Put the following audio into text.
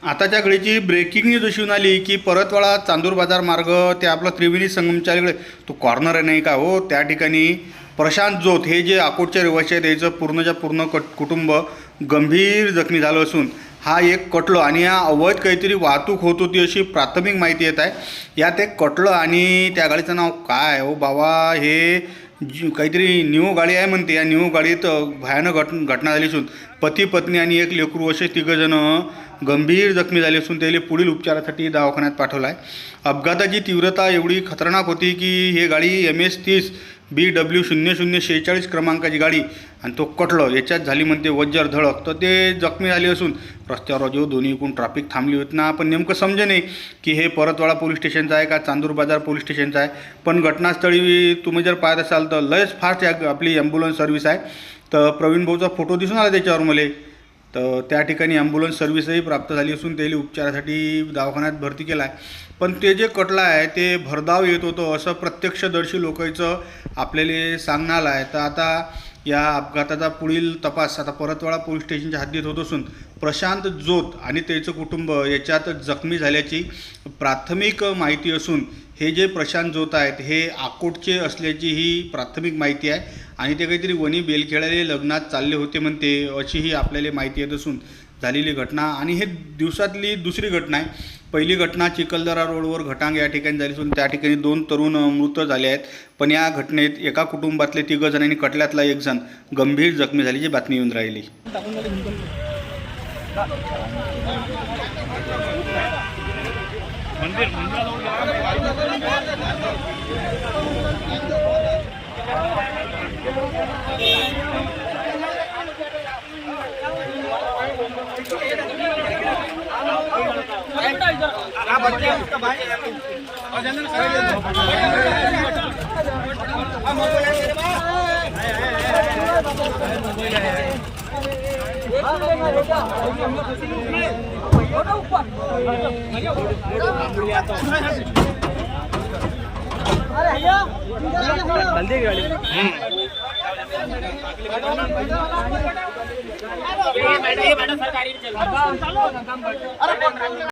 आताच्या घडीची breaking news अशी आली की परतवाडा चांदूर बाजार मार्ग ते आपलं त्रिवेणी संगमच्या इकडे तो कॉर्नर आहे नाही का हो, त्या ठिकाणी प्रशांत जोत हे जे अकोटचे रहिवासी आहेत याचं पूर्णच्या पूर्ण कुटुंब गंभीर जखमी झालं असून हा एक कटलं आणि या अवैध काहीतरी वाहतूक होत होती अशी प्राथमिक माहिती येत आहे। यात एक कटलं आणि त्या गाडीचं नाव काय हो बाबा, हे काहीतरी न्यू गाडी आहे म्हणते। या न्यू गाडीत भयानक घटना झाली असून पती पत्नी आणि एक लेकरू असे तिघंजणं गंभीर जखमी झाले असून त्याला पुढील उपचारासाठी दवाखान्यात पाठवलं आहे। अपघाताची तीव्रता एवढी खतरनाक होती की हे गाडी MS-30 BW 0046 क्रमांकाची गाडी आणि तो कटलं याच्यात झाली म्हणते वज्जर धडक। तर ते जखमी झाले असून रस्त्यावर जो दोन्हीकडून ट्रॅफिक थांबली होती ना, पण नेमकं समजे नाही की हे परतवाडा पोलीस स्टेशनचं आहे का चांदूर बाजार पोलीस स्टेशनचं आहे। पण घटनास्थळी तुम्ही जर पाहत असाल तर लयच फास्ट आपली ॲम्ब्युलन्स सर्व्हिस आहे। तर प्रवीण भाऊचा फोटो दिसून आला त्याच्यावर मला, तर त्या ठिकाणी ॲम्ब्युलन्स सर्व्हिसही प्राप्त झाली असून त्याला उपचारासाठी दवाखान्यात भरती केला आहे। पण ते जे कटलं आहे ते भरधाव येत होतं असं प्रत्यक्षदर्शी लोकांचं आपल्याला सांगणं आलं आहे। तर आता या अपघाताचा पुढील तपास आता परतवाडा पोलीस स्टेशनच्या हद्दीत होत असून प्रशांत जोत आणि त्याचं कुटुंब याच्यात जखमी झाल्याची प्राथमिक माहिती असून हे जे प्रशांत जोत आहेत हे अकोटचे असल्याची ही प्राथमिक माहिती आहे आणि ते काहीतरी वणी बेलखेळाले लग्नात चालले होते म्हणते अशीही आपल्याला माहिती येत असून झालेली घटना आणि हे दिवसातली दुसरी घटना आहे। पहिली घटना चिखलदरा रोडवर घटांग या ठिकाणी झाली असून त्या ठिकाणी 2 तरुण मृत झाले आहेत। पण या घटनेत एका कुटुंबातले 3 जण आणि कटल्यातला 1 जण गंभीर जखमी झाल्याची बातमी येऊन राहिली।